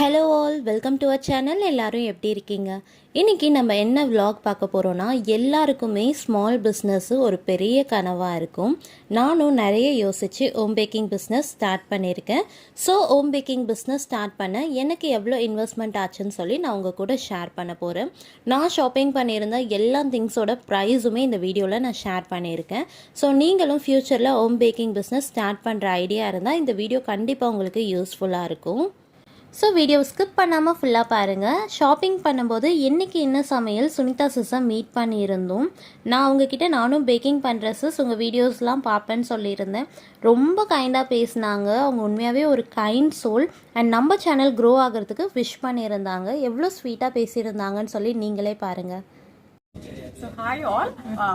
Hello all, welcome to our channel. எல்லோரும் எப்படி இருக்கீங்க? இன்றைக்கி நம்ம என்ன விலாக் பார்க்க போகிறோன்னா, எல்லாருக்குமே ஸ்மால் பிஸ்னஸ்ஸு ஒரு பெரிய கனவாக இருக்கும். நானும் நிறைய யோசித்து ஹோம் பேக்கிங் பிஸ்னஸ் ஸ்டார்ட் பண்ணியிருக்கேன். So home baking business start பண்ண எனக்கு எவ்வளோ இன்வெஸ்ட்மெண்ட் ஆச்சுன்னு சொல்லி நான் உங்கள் கூட ஷேர் பண்ண போகிறேன். நான் ஷாப்பிங் பண்ணியிருந்த எல்லா திங்ஸோட ப்ரைஸுமே இந்த வீடியோவில் நான் ஷேர் பண்ணியிருக்கேன். ஸோ நீங்களும் ஃப்யூச்சரில் ஹோம் பேக்கிங் பிஸ்னஸ் ஸ்டார்ட் பண்ணுற ஐடியா இருந்தால் இந்த வீடியோ கண்டிப்பாக உங்களுக்கு யூஸ்ஃபுல்லாக இருக்கும். ஸோ வீடியோ ஸ்கிப் பண்ணாமல் ஃபுல்லாக பாருங்கள். ஷாப்பிங் பண்ணும்போது இன்றைக்கி என்ன சமையல் சுனிதா சிஸ்ஸை மீட் பண்ணியிருந்தோம். நான் அவங்கக்கிட்ட நானும் பேக்கிங் பண்ணுற சிஸ் உங்கள் வீடியோஸ்லாம் பார்ப்பேன்னு சொல்லியிருந்தேன். ரொம்ப கைண்டாக பேசினாங்க. அவங்க உண்மையாகவே ஒரு கைண்ட் சோல். அண்ட் நம்ம சேனல் க்ரோ ஆகிறதுக்கு விஷ் பண்ணியிருந்தாங்க. எவ்வளோ ஸ்வீட்டாக பேசியிருந்தாங்கன்னு சொல்லி நீங்களே பாருங்கள். ஸோ ஹாய் ஆல்,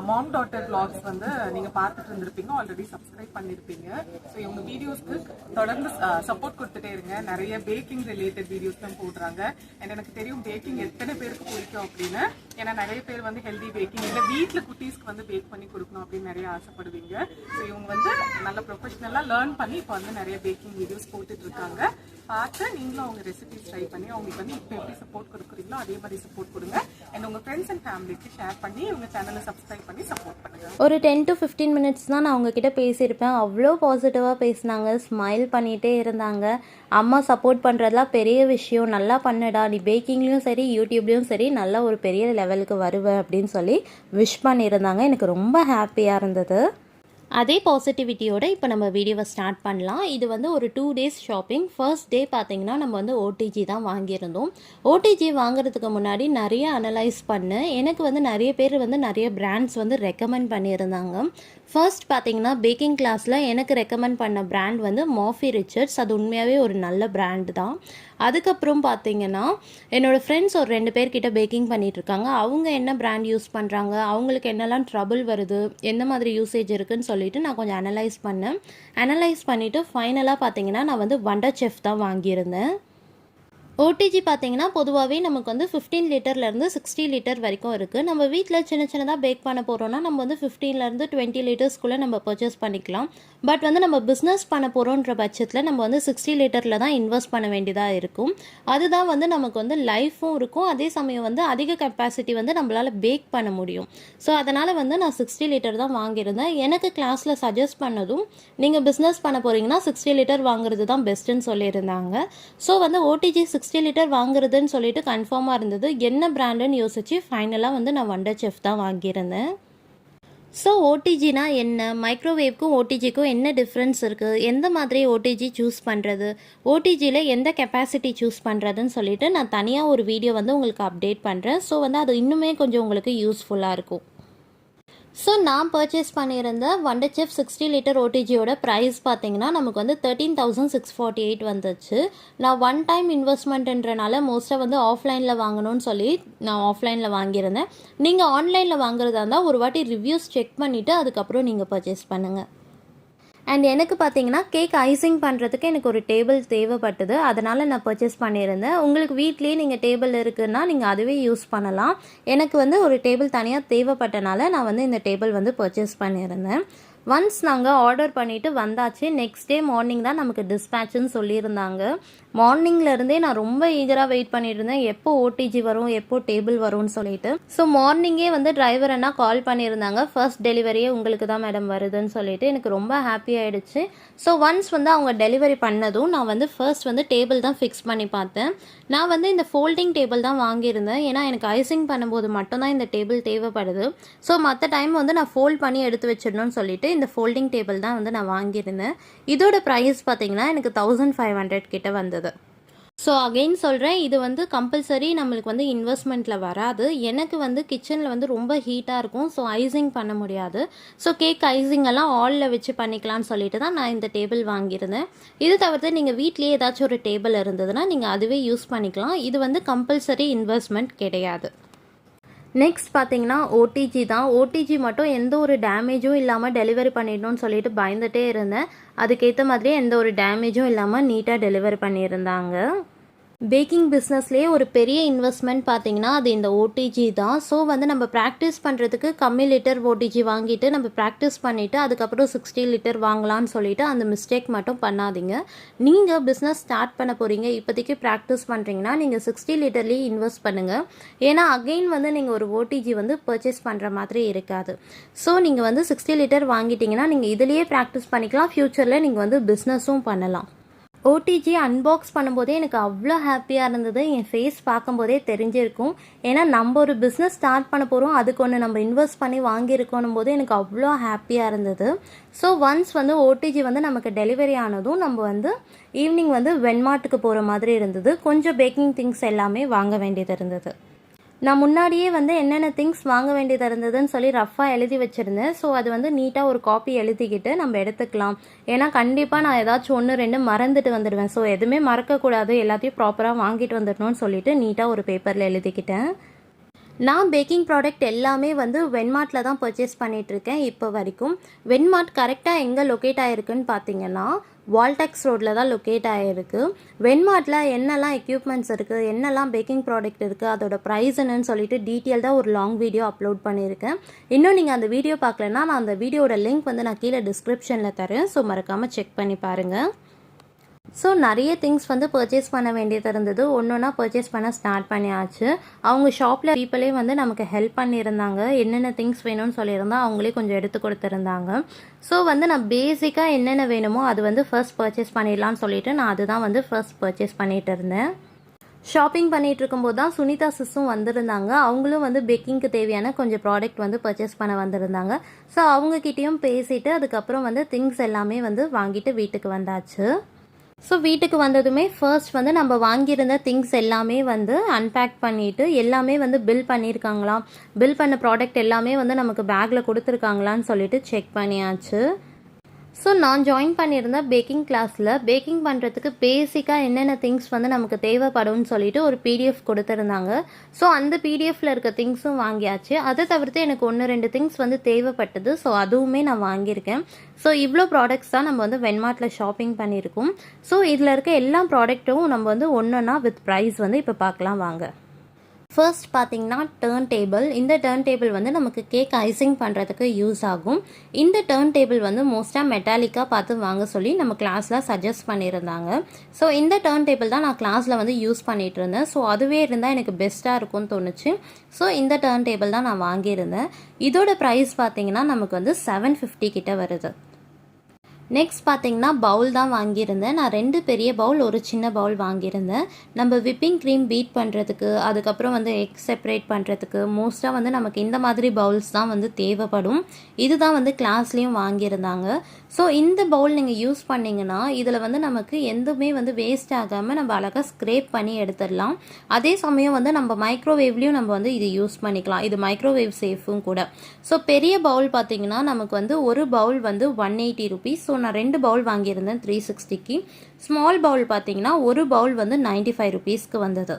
மாம் டாட்டர் vlogs வந்து நீங்க பார்த்துட்டு இருந்திருப்பீங்க, ஆல்ரெடி சப்ஸ்கிரைப் பண்ணிருப்பீங்க. ஸோ இவங்க வீடியோஸ்க்கு தொடர்ந்து சப்போர்ட் கொடுத்துட்டே இருங்க. நிறைய பேக்கிங் ரிலேட்டட் வீடியோஸ் தான் போடுறாங்க. அண்ட் எனக்கு தெரியும் பேக்கிங் எத்தனை பேருக்கு பிடிக்கும் அப்படின்னு. ஏன்னா நிறைய பேர் வந்து ஹெல்தி பேக்கிங் இல்லை வீட்டில் குட்டீஸ்க்கு வந்து பேக் பண்ணி கொடுக்கணும் அப்படின்னு நிறைய ஆசைப்படுவீங்க. ஸோ இவங்க வந்து நல்ல ப்ரொஃபஷனலாக லேர்ன் பண்ணி இப்போ வந்து நிறைய பேக்கிங் வீடியோஸ் போட்டுட்டு இருக்காங்க. பார்த்து நீங்களும் அவங்க ரெசிபிஸ் ட்ரை பண்ணி அவங்களுக்கு வந்து இப்போ எப்படி சப்போர்ட் கொடுக்குறீங்களோ அதே மாதிரி சப்போர்ட் கொடுங்க. அண்ட் உங்கள் ஃப்ரெண்ட்ஸ் அண்ட் ஃபேமிலிக்கு ஷேர் பண்ணி உங்கள் சேனலை சப்ஸ்கிரைப் பண்ணி சப்போர்ட் பண்ணுங்க. ஒரு 10 to 15 மினிட்ஸ் தான் நான் அவங்கக்கிட்ட பேசியிருப்பேன். அவ்வளோ பாசிட்டிவாக பேசினாங்க, ஸ்மைல் பண்ணிகிட்டே இருந்தாங்க. அம்மா சப்போர்ட் பண்ணுறதுலாம் பெரிய விஷயம், நல்லா பண்ணுடா, நீ பேக்கிங்லேயும் சரி யூடியூப்லேயும் சரி நல்லா ஒரு பெரிய லெவலுக்கு வருவேன் அப்படின்னு சொல்லி விஷ் பண்ணியிருந்தாங்க. எனக்கு ரொம்ப ஹாப்பியாக இருந்தது. அதே பாசிட்டிவிட்டியோட இப்போ நம்ம வீடியோவை ஸ்டார்ட் பண்ணலாம். இது வந்து ஒரு 2 days ஷாப்பிங். ஃபர்ஸ்ட் டே பார்த்தீங்கன்னா நம்ம வந்து ஓடிஜி தான் வாங்கியிருந்தோம். ஓடிஜி வாங்குறதுக்கு முன்னாடி நிறைய அனலைஸ் பண்ணேன். எனக்கு வந்து நிறைய பேர் வந்து நிறைய பிராண்ட்ஸ் வந்து ரெக்கமெண்ட் பண்ணியிருந்தாங்க. ஃபர்ஸ்ட் பார்த்தீங்கன்னா பேக்கிங் கிளாஸில் எனக்கு ரெக்கமெண்ட் பண்ண பிராண்ட் வந்து மாஃபி ரிச்சர்ட்ஸ். அது உண்மையாகவே ஒரு நல்ல பிராண்டு தான். அதுக்கப்புறம் பார்த்தீங்கன்னா என்னோடய ஃப்ரெண்ட்ஸ் ஒரு 2 பேர்கிட்ட பேக்கிங் பண்ணிகிட்ருக்காங்க. அவங்க என்ன பிராண்ட் யூஸ் பண்ணுறாங்க, அவங்களுக்கு என்னெல்லாம் ட்ரபிள் வருது, எந்த மாதிரி யூசேஜ் இருக்குதுன்னு சொல்லிவிட்டு நான் கொஞ்சம் அனலைஸ் பண்ணேன். அனலைஸ் பண்ணிவிட்டு ஃபைனலாக பார்த்தீங்கன்னா நான் வந்து வண்டர் செஃப் தான் வாங்கியிருந்தேன். ஓடிஜி பார்த்தீங்கன்னா பொதுவாகவே நமக்கு வந்து 15 லிட்டர்லேருந்து 60 லிட்டர் வரைக்கும் இருக்குது. நம்ம வீட்டில் சின்ன சின்னதாக பேக் பண்ண போகிறோன்னா நம்ம வந்து 15லேருந்து 20 லிட்டர்ஸ்க்குள்ளே நம்ம பர்ச்சேஸ் பண்ணிக்கலாம். பட் வந்து நம்ம பிஸ்னஸ் பண்ண போகிறோன்ற பட்சத்தில் நம்ம வந்து 60 லிட்டரில் தான் இன்வெஸ்ட் பண்ண வேண்டியதாக இருக்கும். அதுதான் வந்து நமக்கு வந்து லைஃப்பும் இருக்கும், அதே சமயம் வந்து அதிக கெப்பாசிட்டி வந்து நம்மளால் பேக் பண்ண முடியும். ஸோ அதனால் வந்து நான் 60 லிட்டர் தான் வாங்கியிருந்தேன். எனக்கு கிளாஸில் சஜஸ்ட் பண்ணதும் நீங்கள் பிஸ்னஸ் பண்ண போகிறீங்கன்னா 60 லிட்டர் வாங்குறது தான் பெஸ்ட்டுன்னு சொல்லியிருந்தாங்க. ஸோ வந்து ஓடிஜி 60 லிட்டர் வாங்குறதுன்னு சொல்லிட்டு கன்ஃபார்மாக இருந்தது. என்ன பிராண்டுன்னு யோசிச்சு ஃபைனலாக வந்து நான் வண்டர் செஃப் தான் வாங்கியிருந்தேன். ஸோ ஓடிஜினா என்ன, மைக்ரோவேவ்க்கும் ஓடிஜிக்கும் என்ன டிஃப்ரென்ஸ் இருக்குது, எந்த மாதிரி ஓடிஜி சூஸ் பண்ணுறது, ஓடிஜியில் எந்த கெப்பாசிட்டி சூஸ் பண்ணுறதுன்னு சொல்லிட்டு நான் தனியாக ஒரு வீடியோ வந்து உங்களுக்கு அப்டேட் பண்ணுறேன். ஸோ வந்து அது இன்னுமே கொஞ்சம் உங்களுக்கு யூஸ்ஃபுல்லாக இருக்கும். ஸோ நான் பர்ச்சேஸ் பண்ணியிருந்த வண்டர் செஃப் 60 லிட்டர் ஓடிஜியோட ப்ரைஸ் பார்த்தீங்கன்னா நமக்கு வந்து 13,648 வந்துச்சு. நான் ஒன் டைம் இன்வெஸ்ட்மெண்ட்டுன்றனால மோஸ்ட்டாக வந்து ஆஃப்லைனில் வாங்கணும்னு சொல்லி நான் ஆஃப்லைனில் வாங்கியிருந்தேன். நீங்கள் ஆன்லைனில் வாங்குறதா இருந்தால் ஒரு வாட்டி ரிவ்யூஸ் செக் பண்ணிவிட்டு அதுக்கப்புறம் நீங்கள் பர்ச்சேஸ் பண்ணுங்கள். அண்ட் எனக்கு பார்த்தீங்கன்னா கேக் ஐசிங் பண்ணுறதுக்கு எனக்கு ஒரு டேபிள் தேவைப்பட்டது, அதனால் நான் பர்ச்சேஸ் பண்ணியிருந்தேன். உங்களுக்கு வீட்லேயே நீங்கள் டேபிள் இருக்குன்னா நீங்கள் அதுவே யூஸ் பண்ணலாம். எனக்கு வந்து ஒரு டேபிள் தனியாக தேவைப்பட்டனால நான் வந்து இந்த டேபிள் வந்து பர்ச்சேஸ் பண்ணியிருந்தேன். ஒன்ஸ் நாங்கள் ஆர்டர் பண்ணிவிட்டு வந்தாச்சு. நெக்ஸ்ட் டே மார்னிங் தான் நமக்கு டிஸ்பேச்சுன்னு சொல்லியிருந்தாங்க. மார்னிங்லேருந்தே நான் ரொம்ப ஈகராக வெயிட் பண்ணிட்டு இருந்தேன், எப்போ ஓடிஜி வரும், எப்போ டேபிள் வரும்னு சொல்லிட்டு. ஸோ மார்னிங்கே வந்து டிரைவர் அண்ணா கால் பண்ணியிருந்தாங்க, ஃபர்ஸ்ட் டெலிவரியே உங்களுக்கு தான் மேடம் வருதுன்னு சொல்லிட்டு. எனக்கு ரொம்ப ஹாப்பி ஆகிடுச்சு. ஸோ ஒன்ஸ் வந்து அவங்க டெலிவரி பண்ணதும் நான் வந்து ஃபர்ஸ்ட் வந்து டேபிள் தான் ஃபிக்ஸ் பண்ணி பார்த்தேன். நான் வந்து இந்த ஃபோல்டிங் டேபிள் தான் வாங்கியிருந்தேன். ஏன்னா எனக்கு ஐசிங் பண்ணும்போது மட்டும்தான் இந்த டேபிள் தேவைப்படுது. ஸோ மற்ற டைம் வந்து நான் ஃபோல்ட் பண்ணி எடுத்து வச்சிடணும்னு சொல்லிட்டு இந்த ஃபோல்டிங் டேபிள் தான் வந்து நான் வாங்கியிருந்தேன். இதோட ப்ரைஸ் பார்த்தீங்கன்னா எனக்கு 1500 கிட்ட வந்தது. ஸோ அகெயின் சொல்கிறேன், இது வந்து கம்பல்சரி நம்மளுக்கு வந்து இன்வெஸ்ட்மெண்ட்டில் வராது. எனக்கு வந்து கிச்சனில் வந்து ரொம்ப ஹீட்டாக இருக்கும், ஸோ ஐசிங் பண்ண முடியாது. ஸோ கேக் ஐசிங் எல்லாம் ஆலில் வச்சு பண்ணிக்கலாம்னு சொல்லிட்டு தான் நான் இந்த டேபிள் வாங்கியிருந்தேன். இது தவிர்த்து நீங்கள் வீட்லேயே ஏதாச்சும் ஒரு டேபிள் இருந்ததுன்னா நீங்கள் அதுவே யூஸ் பண்ணிக்கலாம். இது வந்து கம்பல்சரி இன்வெஸ்ட்மெண்ட் கிடையாது. நெக்ஸ்ட் பார்த்தீங்கன்னா ஓடிஜி தான். ஓடிஜி மட்டும் எந்த ஒரு டேமேஜும் இல்லாமல் டெலிவரி பண்ணிடணும்னு சொல்லிட்டு பயந்துகிட்டே இருந்தேன். அதுக்கேற்ற மாதிரியே எந்த ஒரு டேமேஜும் இல்லாமல் நீட்டாக டெலிவரி பண்ணியிருந்தாங்க. பேக்கிங் பிஸ்னஸ்லேயே ஒரு பெரிய இன்வெஸ்ட்மெண்ட் பார்த்தீங்கன்னா அது இந்த ஓடிஜி தான். ஸோ வந்து நம்ம ப்ராக்டிஸ் பண்ணுறதுக்கு கம்மி லிட்டர் ஓடிஜி வாங்கிட்டு நம்ம ப்ராக்டிஸ் பண்ணிவிட்டு அதுக்கப்புறம் 60 லிட்டர் வாங்கலான்னு சொல்லிட்டு அந்த மிஸ்டேக் மட்டும் பண்ணாதீங்க. நீங்கள் பிஸ்னஸ் ஸ்டார்ட் பண்ண போகிறீங்க, இப்போதைக்கு ப்ராக்டிஸ் பண்ணுறீங்கன்னா நீங்கள் 60 லிட்டர்லேயே இன்வெஸ்ட் பண்ணுங்கள். ஏன்னா அகெயின் வந்து நீங்கள் ஒரு ஓடிஜி வந்து பர்ச்சேஸ் பண்ணுற மாதிரி இருக்காது. ஸோ நீங்கள் வந்து 60 லிட்டர் வாங்கிட்டீங்கன்னா நீங்கள் இதுலேயே ப்ராக்டிஸ் பண்ணிக்கலாம். ஃப்யூச்சரில் நீங்கள் வந்து பிஸ்னஸும் பண்ணலாம். ஓடிஜி அன்பாக்ஸ் பண்ணும்போதே எனக்கு அவ்வளோ ஹாப்பியாக இருந்தது. என் ஃபேஸ் பார்க்கும்போதே தெரிஞ்சிருக்கும். ஏன்னா நம்ம ஒரு பிஸ்னஸ் ஸ்டார்ட் பண்ண போகிறோம், அதுக்கு ஒன்று நம்ம இன்வெஸ்ட் பண்ணி வாங்கியிருக்கோன்னும் போது எனக்கு அவ்வளோ ஹாப்பியாக இருந்தது. ஸோ ஒன்ஸ் வந்து ஓடிஜி வந்து நமக்கு டெலிவரி ஆனதும் நம்ம வந்து ஈவினிங் வந்து வென்மார்ட்டுக்கு போகிற மாதிரி இருந்தது. கொஞ்சம் பேக்கிங் திங்ஸ் எல்லாமே வாங்க வேண்டியது இருந்தது. நான் முன்னாடியே வந்து என்னென்ன திங்ஸ் வாங்க வேண்டியது இருந்ததுன்னு சொல்லி ரஃபாக எழுதி வச்சுருந்தேன். ஸோ அது வந்து நீட்டாக ஒரு காப்பி எழுதிக்கிட்டு நம்ம எடுத்துக்கலாம். ஏன்னா கண்டிப்பாக நான் ஏதாச்சும் 1-2 மறந்துட்டு வந்துடுவேன். ஸோ எதுவுமே மறக்கக்கூடாது, எல்லாத்தையும் ப்ராப்பராக வாங்கிட்டு வந்துடணும்னு சொல்லிட்டு நீட்டாக ஒரு பேப்பரில் எழுதிக்கிட்டேன். நான் பேக்கிங் ப்ராடக்ட் எல்லாமே வந்து வென்மார்ட்டில் தான் பர்ச்சேஸ் பண்ணிகிட்ருக்கேன் இப்போ வரைக்கும். வென்மார்ட் கரெக்டாக எங்கே லொக்கேட் ஆகிருக்குன்னு பார்த்தீங்கன்னா வால்டெக்ஸ் ரோட்டில் தான் லொக்கேட் ஆகிருக்கு. வென்மார்ட்டில் என்னெல்லாம் எக்யூப்மெண்ட்ஸ் இருக்குது, என்னெல்லாம் பேக்கிங் ப்ராடக்ட் இருக்குது, அதோட ப்ரைஸ் என்னன்னு சொல்லிட்டு டீட்டெயில்டாக ஒரு லாங் வீடியோ அப்லோட் பண்ணியிருக்கேன். இன்னும் நீங்கள் அந்த வீடியோ பார்க்கலன்னா நான் அந்த வீடியோட லிங்க் வந்து நான் கீழே டிஸ்கிரிப்ஷனில் தரேன். ஸோ மறக்காமல் செக் பண்ணி பாருங்கள். ஸோ நிறைய திங்ஸ் வந்து பர்ச்சேஸ் பண்ண வேண்டியது இருந்தது. ஒன்றா பர்ச்சேஸ் பண்ண ஸ்டார்ட் பண்ணியாச்சு. அவங்க ஷாப்பில் பீப்புளே வந்து நமக்கு ஹெல்ப் பண்ணியிருந்தாங்க. என்னென்ன திங்ஸ் வேணும்னு சொல்லியிருந்தா அவங்களே கொஞ்சம் எடுத்து கொடுத்துருந்தாங்க. ஸோ வந்து நான் பேசிக்காக என்னென்ன வேணுமோ அது வந்து ஃபர்ஸ்ட் பர்ச்சேஸ் பண்ணிடலான்னு சொல்லிட்டு நான் அதுதான் வந்து ஃபர்ஸ்ட் பர்ச்சேஸ் பண்ணிகிட்டு இருந்தேன். ஷாப்பிங் பண்ணிகிட்டு இருக்கும்போது தான் சுனிதா சிஸ்ஸும் வந்திருந்தாங்க. அவங்களும் வந்து பேக்கிங்க்கு தேவையான கொஞ்சம் ப்ராடக்ட் வந்து பர்ச்சேஸ் பண்ண வந்திருந்தாங்க. ஸோ அவங்கக்கிட்டேயும் பேசிவிட்டு அதுக்கப்புறம் வந்து திங்ஸ் எல்லாமே வந்து வாங்கிட்டு வீட்டுக்கு வந்தாச்சு. ஸோ வீட்டுக்கு வந்ததுமே ஃபர்ஸ்ட் வந்து நம்ம வாங்கியிருந்த திங்ஸ் எல்லாமே வந்து அன்பேக் பண்ணிவிட்டு எல்லாமே வந்து பில் பண்ணியிருக்காங்களா, பில் பண்ண ப்ராடக்ட் எல்லாமே வந்து நமக்கு பேக்கில் கொடுத்துருக்காங்களான்னு சொல்லிட்டு செக் பண்ணியாச்சு. ஸோ நான் ஜாயின் பண்ணியிருந்த பேக்கிங் கிளாஸில் பேக்கிங் பண்ணுறதுக்கு பேசிக்காக என்னென்ன திங்ஸ் வந்து நமக்கு தேவைப்படும்னு சொல்லிட்டு ஒரு பிடிஎஃப் கொடுத்துருந்தாங்க. ஸோ அந்த பிடிஎஃப்பில் இருக்க திங்ஸும் வாங்கியாச்சு. அதை தவிர்த்து எனக்கு 1-2 திங்ஸ் வந்து தேவைப்பட்டது. ஸோ அதுவுமே நான் வாங்கியிருக்கேன். ஸோ இவ்வளோ ப்ராடக்ட்ஸ் தான் நம்ம வந்து வென்மார்ட்டில் ஷாப்பிங் பண்ணியிருக்கோம். ஸோ இதில் இருக்க எல்லா ப்ராடக்ட்டும் நம்ம வந்து ஒன்றா வித் ப்ரைஸ் வந்து இப்போ பார்க்கலாம் வாங்க. ஃபர்ஸ்ட் பார்த்தீங்கன்னா டர்ன் டேபிள். இந்த டர்ன் டேபிள் வந்து நமக்கு கேக் ஐசிங் பண்ணுறதுக்கு யூஸ் ஆகும். இந்த டர்ன் டேபிள் வந்து மோஸ்ட்டாக மெட்டாலிக்காக பார்த்து வாங்க சொல்லி நம்ம கிளாஸில் சஜஸ்ட் பண்ணியிருந்தாங்க. ஸோ இந்த டர்ன் டேபிள் தான் நான் கிளாஸில் வந்து யூஸ் பண்ணிகிட்டு இருந்தேன். ஸோ அதுவே இருந்தால் எனக்கு பெஸ்ட்டாக இருக்கும்னு தோணுச்சு. ஸோ இந்த டர்ன் டேபிள் தான் நான் வாங்கியிருந்தேன். இதோட ப்ரைஸ் பார்த்தீங்கன்னா நமக்கு வந்து 750 கிட்ட வருது. நெக்ஸ்ட் பார்த்தீங்கன்னா பவுல் தான் வாங்கியிருந்தேன். நான் 2 பெரிய பவுல், ஒரு சின்ன பவுல் வாங்கியிருந்தேன். நம்ம விப்பிங் க்ரீம் பீட் பண்ணுறதுக்கு, அதுக்கப்புறம் வந்து எக் செப்பரேட் பண்ணுறதுக்கு மோஸ்ட்டாக வந்து நமக்கு இந்த மாதிரி பவுல்ஸ் தான் வந்து தேவைப்படும். இதுதான் வந்து கிளாஸ்லேயும் வாங்கியிருந்தாங்க. ஸோ இந்த பவுல் நீங்கள் யூஸ் பண்ணிங்கன்னா இதில் வந்து நமக்கு எதுவுமே வந்து வேஸ்ட் ஆகாமல் நம்ம அழகாக ஸ்க்ரேப் பண்ணி எடுத்துடலாம். அதே சமயம் வந்து நம்ம மைக்ரோவேவ்லேயும் நம்ம வந்து இது யூஸ் பண்ணிக்கலாம். இது மைக்ரோவேவ் சேஃபும் கூட. ஸோ பெரிய பவுல் பார்த்தீங்கன்னா நமக்கு வந்து ஒரு பவுல் வந்து 180 ருபீஸ். ஸோ நான் 2 பவுல் வாங்கியிருந்தேன் 360க்கு. ஸ்மால் பவுல் பார்த்தீங்கன்னா ஒரு பவுல் வந்து 95 ருபீஸ்க்கு வந்தது.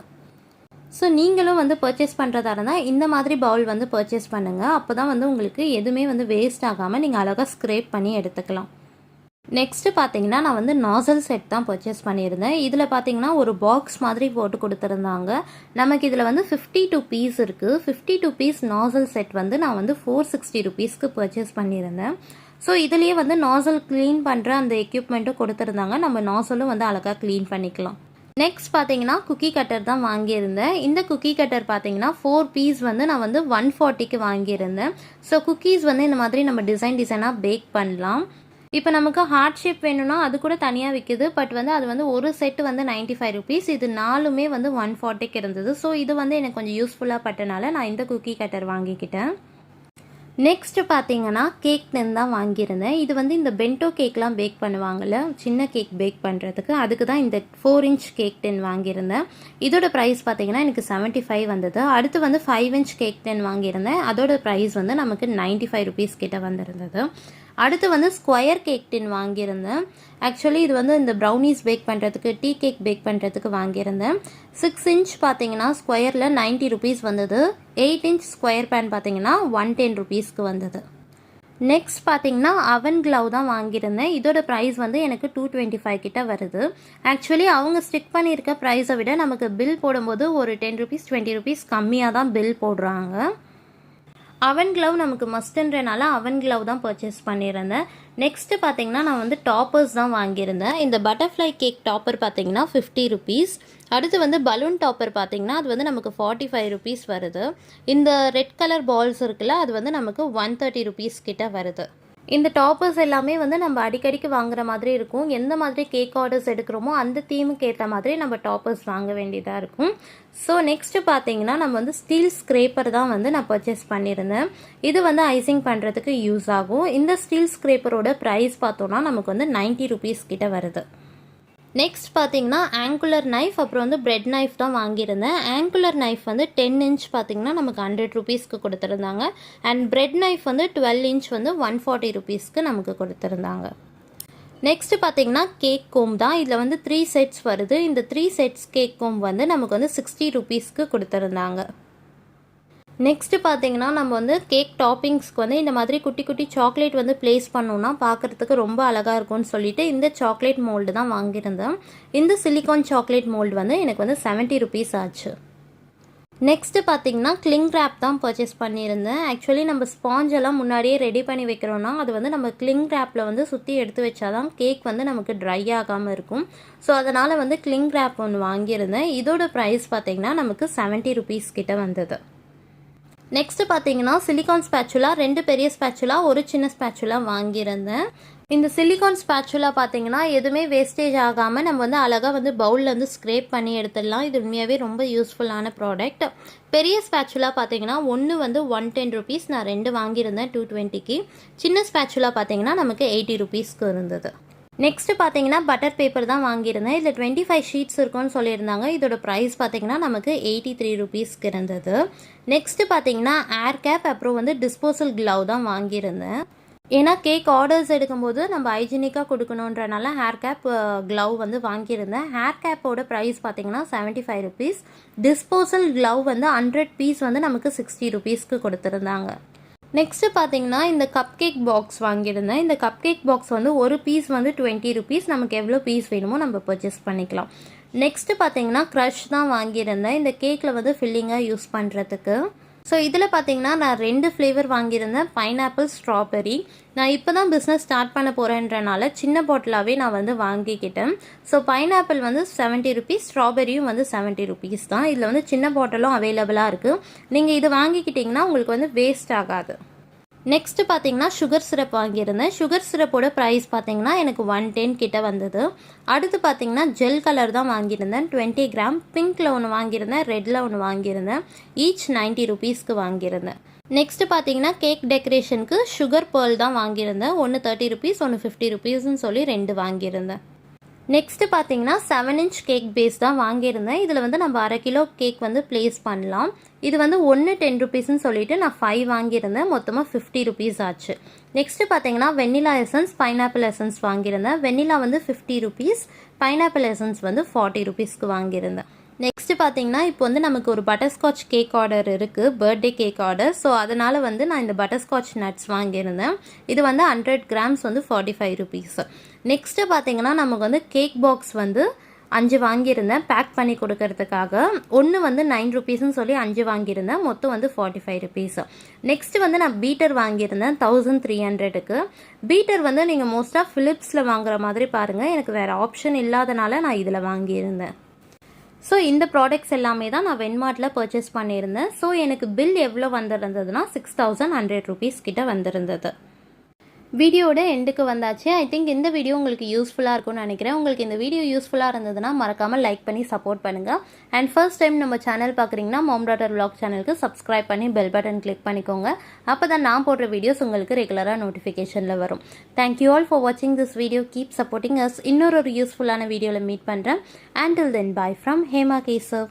ஸோ நீங்களும் வந்து பர்ச்சேஸ் பண்ணுறதா இருந்தால் இந்த மாதிரி பவுல் வந்து பர்ச்சேஸ் பண்ணுங்கள். அப்போ தான் வந்து உங்களுக்கு எதுவுமே வந்து வேஸ்ட் ஆகாமல் நீங்கள் அழகாக ஸ்க்ரேப் பண்ணி எடுத்துக்கலாம். நெக்ஸ்ட்டு பார்த்தீங்கன்னா நான் வந்து நாசல் செட் தான் பர்ச்சேஸ் பண்ணியிருந்தேன். இதில் பார்த்தீங்கன்னா ஒரு பாக்ஸ் மாதிரி போட்டு கொடுத்துருந்தாங்க. நமக்கு இதில் வந்து 52 பீஸ் இருக்குது. 52 பீஸ் நாசல் செட் வந்து நான் வந்து 460 ருபீஸ்க்கு பர்ச்சேஸ் பண்ணியிருந்தேன். ஸோ இதுலேயே வந்து நாசல் க்ளீன் பண்ணுற அந்த எக்யூப்மெண்ட்டும் கொடுத்துருந்தாங்க. நம்ம நாசலும் வந்து அழகாக க்ளீன் பண்ணிக்கலாம். நெக்ஸ்ட் பார்த்தீங்கன்னா குக்கி கட்டர் தான் வாங்கியிருந்தேன். இந்த குக்கி கட்டர் பார்த்தீங்கன்னா 4 பீஸ் வந்து நான் வந்து 140க்கு வாங்கியிருந்தேன். ஸோ குக்கீஸ் வந்து இந்த மாதிரி நம்ம டிசைனாக பேக் பண்ணலாம். இப்போ நமக்கு ஹார்ட் ஷேப் வேணும்னா அது கூட தனியாக விற்குது. பட் வந்து அது வந்து ஒரு செட்டு வந்து 95 ருபீஸ். இது 4மே வந்து 140க்கு இருந்தது. ஸோ இது வந்து எனக்கு கொஞ்சம் யூஸ்ஃபுல்லாக பட்டனால நான் இந்த குக்கி கட்டர் வாங்கிக்கிட்டேன். நெக்ஸ்ட்டு பார்த்தீங்கன்னா கேக் டின் தான் வாங்கியிருந்தேன். இது வந்து இந்த பென்டோ கேக்லாம் பேக் பண்ணுவாங்கள்ல, சின்ன கேக் பேக் பண்ணுறதுக்கு, அதுக்கு தான் இந்த 4 இன்ச் கேக் டின் வாங்கியிருந்தேன். இதோட ப்ரைஸ் பார்த்தீங்கன்னா எனக்கு 75 வந்தது. அடுத்து வந்து 5 இன்ச் கேக் டின் வாங்கியிருந்தேன். அதோட ப்ரைஸ் வந்து நமக்கு 95 ருபீஸ் கிட்ட வந்திருந்தது. அடுத்து வந்து ஸ்கொயர் கேக் டின் வாங்கியிருந்தேன். ஆக்சுவலி இது வந்து இந்த ப்ரௌனிஸ் பேக் பண்ணுறதுக்கு, டீ கேக் பேக் பண்ணுறதுக்கு வாங்கியிருந்தேன். 6 இன்ச் பார்த்தீங்கன்னா ஸ்கொயரில் 90 ருபீஸ் வந்தது. 8 இன்ச் ஸ்கொயர் பேன் பார்த்தீங்கன்னா 110 ருபீஸ்க்கு வந்தது. நெக்ஸ்ட் பார்த்தீங்கன்னா அவன் க்ளவ் தான் வாங்கியிருந்தேன். இதோட ப்ரைஸ் வந்து எனக்கு 225 கிட்ட வருது. ஆக்சுவலி அவங்க ஸ்டிக் பண்ணியிருக்க ப்ரைஸை விட நமக்கு பில் போடும்போது ஒரு 10 ருபீஸ் 20 ருபீஸ் கம்மியாக தான் பில் போடுறாங்க. அவன் க்ளவ் நமக்கு மஸ்ட்ன்றனால அவன் க்ளவ் தான் பர்ச்சேஸ் பண்ணியிருந்தேன். நெக்ஸ்ட்டு பார்த்தீங்கன்னா நான் வந்து டாப்பர்ஸ் தான் வாங்கியிருந்தேன். இந்த பட்டர்ஃப்ளை கேக் டாப்பர் பார்த்தீங்கன்னா 50 ருபீஸ். அடுத்து வந்து பலூன் டாப்பர் பார்த்தீங்கன்னா அது வந்து நமக்கு 45 ருபீஸ் வருது. இந்த ரெட் கலர் பால்ஸ் இருக்குல்ல அது வந்து நமக்கு 130 ருபீஸ் கிட்ட வருது. இந்த டாப்பர்ஸ் எல்லாமே வந்து நம்ம அடிக்கடிக்கு வாங்குற மாதிரி இருக்கும். எந்த மாதிரி கேக் ஆர்டர்ஸ் எடுக்கிறோமோ அந்த தீமுக்கு ஏற்ற மாதிரி நம்ம டாப்பர்ஸ் வாங்க வேண்டியதாக இருக்கும். ஸோ நெக்ஸ்ட்டு பார்த்தீங்கன்னா நம்ம வந்து ஸ்டீல் ஸ்க்ரேப்பர் தான் வந்து நான் பர்ச்சேஸ் பண்ணியிருந்தேன். இது வந்து ஐசிங் பண்ணுறதுக்கு யூஸ் ஆகும். இந்த ஸ்டீல் ஸ்க்ரேப்பரோட ப்ரைஸ் பார்த்தோன்னா நமக்கு வந்து 90 ருபீஸ் கிட்ட வருது. நெக்ஸ்ட் பார்த்தீங்கன்னா ஆங்குலர் நைஃப் அப்புறம் வந்து பிரெட் நைஃப் தான் வாங்கியிருந்தேன். ஆங்குலர் நைஃப் வந்து 10 இன்ச் பார்த்தீங்கன்னா நமக்கு 100 ருபீஸ்க்கு கொடுத்துருந்தாங்க. அண்ட் பிரெட் நைஃப் வந்து 12 இன்ச் வந்து 140 ருபீஸ்க்கு நமக்கு கொடுத்துருந்தாங்க. நெக்ஸ்ட் பார்த்தீங்கன்னா கேக் கோம் தான். இதில் வந்து 3 செட்ஸ் வருது. இந்த 3 செட்ஸ் கேக் கோம் வந்து நமக்கு வந்து 60 ருபீஸ்க்கு கொடுத்துருந்தாங்க. நெக்ஸ்ட்டு பார்த்தீங்கன்னா நம்ம வந்து கேக் டாப்பிங்ஸ்க்கு வந்து இந்த மாதிரி குட்டி குட்டி சாக்லேட் வந்து ப்ளேஸ் பண்ணோன்னா பார்க்குறதுக்கு ரொம்ப அழகாக இருக்கும்னு சொல்லிட்டு இந்த சாக்லேட் மோல்டு தான் வாங்கியிருந்தேன். இந்த சிலிகான் சாக்லேட் மோல்டு வந்து எனக்கு வந்து 70 ருபீஸ் ஆச்சு. நெக்ஸ்ட்டு பார்த்தீங்கன்னா கிளிங் ரேப் தான் பர்ச்சேஸ் பண்ணியிருந்தேன். ஆக்சுவலி நம்ம ஸ்பாஞ்ச் எல்லாம் முன்னாடியே ரெடி பண்ணி வைக்கிறோன்னா அது வந்து நம்ம கிளிங் ரேப்பில் வந்து சுற்றி எடுத்து வச்சாதான் கேக் வந்து நமக்கு ட்ரை ஆகாமல் இருக்கும். ஸோ அதனால் வந்து கிளிங் ரேப் ஒன்று வாங்கியிருந்தேன். இதோட ப்ரைஸ் பார்த்தீங்கன்னா நமக்கு 70 ருபீஸ் கிட்ட வந்தது. நெக்ஸ்ட்டு பார்த்தீங்கன்னா சிலிகான் ஸ்பேச்சுலா 2 பெரிய ஸ்பேச்சுலா ஒரு சின்ன ஸ்பேச்சுலா வாங்கியிருந்தேன். இந்த சிலிகான் ஸ்பேச்சுலா பார்த்தீங்கன்னா எதுவுமே வேஸ்டேஜ் ஆகாமல் நம்ம வந்து அழகாக வந்து பவுலில் வந்து ஸ்க்ரேப் பண்ணி எடுத்துடலாம். இது உண்மையாகவே ரொம்ப யூஸ்ஃபுல்லான ப்ராடக்ட். பெரிய ஸ்பேச்சுலா பார்த்தீங்கன்னா ஒன்று வந்து 110 ருபீஸ், நான் 2 வாங்கியிருந்தேன் 220க்கு. சின்ன ஸ்பேச்சுலா பார்த்தீங்கன்னா நமக்கு 80 ருபீஸ்க்கு இருந்தது. நெக்ஸ்ட்டு பார்த்தீங்கன்னா பட்டர் பேப்பர் தான் வாங்கியிருந்தேன். இதில் 25 ஷீட்ஸ் இருக்குன்னு சொல்லியிருந்தாங்க. இதோட ப்ரைஸ் பார்த்தீங்கன்னா நமக்கு 83 ருபீஸ்க்கு இருந்தது. நெக்ஸ்ட்டு பார்த்தீங்கன்னா ஏர் கேப் அப்புறம் வந்து டிஸ்போசல் க்ளவ் தான் வாங்கியிருந்தேன். ஏன்னா கேக் ஆர்டர்ஸ் எடுக்கும்போது நம்ம ஹைஜீனிக்காக கொடுக்கணுன்றனால ஹேர் கேப் க்ளவ் வந்து வாங்கியிருந்தேன். ஹேர் கேப்போட ப்ரைஸ் பார்த்தீங்கன்னா 75 ருபீஸ். டிஸ்போசல் க்ளவ் வந்து 100 பீஸ் வந்து நமக்கு 60 ருபீஸ்க்கு கொடுத்துருந்தாங்க. நெக்ஸ்ட்டு பார்த்தீங்கன்னா இந்த கப் கேக் பாக்ஸ் வாங்கியிருந்தேன். இந்த கப் கேக் பாக்ஸ் வந்து ஒரு பீஸ் வந்து 20 ருபீஸ். நமக்கு எவ்வளோ பீஸ் வேணுமோ நம்ம பர்ச்சேஸ் பண்ணிக்கலாம். நெக்ஸ்ட்டு பார்த்தீங்கன்னா க்ரஷ் தான் வாங்கியிருந்தேன். இந்த கேக்கில் வந்து ஃபில்லிங்காக யூஸ் பண்ணுறதுக்கு. ஸோ இதில் பார்த்தீங்கன்னா நான் 2 ஃப்ளேவர் வாங்கியிருந்தேன், பைனாப்பிள் ஸ்ட்ராபெரி. நான் இப்போ தான் பிஸ்னஸ் ஸ்டார்ட் பண்ண போகிறேன்றனால சின்ன பாட்டிலாகவே நான் வந்து வாங்கிக்கிட்டேன். ஸோ பைனாப்பிள் வந்து 70 ருபீஸ், ஸ்ட்ராபெரியும் வந்து 70 ருபீஸ் தான். இதில் வந்து சின்ன பாட்டிலும் அவைலபிளாக இருக்குது. நீங்கள் இதை வாங்கிக்கிட்டிங்கன்னா உங்களுக்கு வந்து வேஸ்ட் ஆகாது. நெக்ஸ்ட்டு பார்த்தீங்கன்னா சுகர் சிரப் வாங்கியிருந்தேன். சுகர் சிரப்போட ப்ரைஸ் பார்த்தீங்கன்னா எனக்கு 110 கிட்ட வந்தது. அடுத்து பார்த்தீங்கன்னா ஜெல் கலர் தான் வாங்கியிருந்தேன் 20 கிராம். பிங்க்கில் ஒன்று வாங்கியிருந்தேன், ரெட்டில் ஒன்று வாங்கியிருந்தேன். ஈச் 90 ருபீஸ்க்கு வாங்கியிருந்தேன். நெக்ஸ்ட்டு பார்த்தீங்கன்னா கேக் டெக்கரேஷனுக்கு சுகர் பேர்ல் தான் வாங்கியிருந்தேன். ஒன்று 30 ருபீஸ், ஒன்று 50 ருபீஸ்ன்னு சொல்லி 2 வாங்கியிருந்தேன். நெக்ஸ்ட்டு பார்த்தீங்கன்னா 7 இன்ச் கேக் பேஸ் தான் வாங்கியிருந்தேன். இதில் வந்து நம்ம 1/2 கிலோ கேக் வந்து ப்ளேஸ் பண்ணலாம். இது வந்து ஒன்று 10 ருபீஸ்ன்னு சொல்லிட்டு நான் 5 வாங்கியிருந்தேன். மொத்தமாக 50 ருபீஸ் ஆச்சு. நெக்ஸ்ட்டு பார்த்தீங்கன்னா வெண்ணிலா எசன்ஸ், பைனாப்பிள் எசன்ஸ் வாங்கியிருந்தேன். வெண்ணிலா வந்து 50 ருபீஸ், பைனாப்பிள் எசன்ஸ் வந்து 40 ருபீஸ்க்கு வாங்கியிருந்தேன். நெக்ஸ்ட்டு பார்த்தீங்கன்னா இப்போ வந்து நமக்கு ஒரு பட்டர்ஸ்காட்ச் கேக் ஆர்டர் இருக்குது, பர்த்டே கேக் ஆர்டர். ஸோ அதனால் வந்து நான் இந்த பட்டர்ஸ்காட்ச் நட்ஸ் வாங்கியிருந்தேன். இது வந்து 100 கிராம்ஸ் வந்து 45 ருபீஸ். நெக்ஸ்ட்டு பார்த்தீங்கன்னா நமக்கு வந்து கேக் பாக்ஸ் வந்து 5 வாங்கியிருந்தேன் பேக் பண்ணி கொடுக்கறதுக்காக. ஒன்று வந்து 9 ருபீஸ்ன்னு சொல்லி 5 வாங்கியிருந்தேன். மொத்தம் வந்து 45 ருபீஸ். நெக்ஸ்ட்டு வந்து நான் பீட்டர் வாங்கியிருந்தேன் 1300க்கு. பீட்டர் வந்து நீங்கள் மோஸ்ட்டாக ஃபிலிப்ஸில் வாங்குற மாதிரி பாருங்கள். எனக்கு வேறு ஆப்ஷன் இல்லாதனால நான் இதில் வாங்கியிருந்தேன். ஸோ இந்த ப்ராடக்ட்ஸ் எல்லாமே தான் நான் வென்மார்ட்டில் பர்ச்சேஸ் பண்ணியிருந்தேன். ஸோ எனக்கு பில் எவ்வளோ வந்திருந்ததுன்னா 6100 ருபீஸ் கிட்ட வந்திருந்தது. வீடியோட எண்டுக்கு வந்தாச்சு. ஐ திங்க் இந்த வீடியோ உங்களுக்கு யூஸ்ஃபுல்லாக இருக்கும்னு நினைக்கிறேன். உங்களுக்கு இந்த வீடியோ யூஸ்ஃபுல்லாக இருந்ததுன்னா மறக்காமல் லைக் பண்ணி சப்போர்ட் பண்ணுங்கள். அண்ட் ஃபர்ஸ்ட் டைம் நம்ம சேனல் பார்க்குறீங்கன்னா மாம் டாட்டர் விலாக் சேனலுக்கு சப்ஸ்கிரைப் பண்ணி பெல் பட்டன் கிளிக் பண்ணிக்கோங்க. அப்போ தான் நான் போடுற வீடியோஸ் உங்களுக்கு ரெகுலராக நோட்டிஃபிகேஷனில் வரும். தேங்க்யூ ஆல் ஃபார் வாட்சிங் this video. Keep supporting us. இன்னொரு யூஸ்ஃபுல்லான வீடியோவில் மீட் பண்ணுறேன். Until then, bye from Hema Keshav.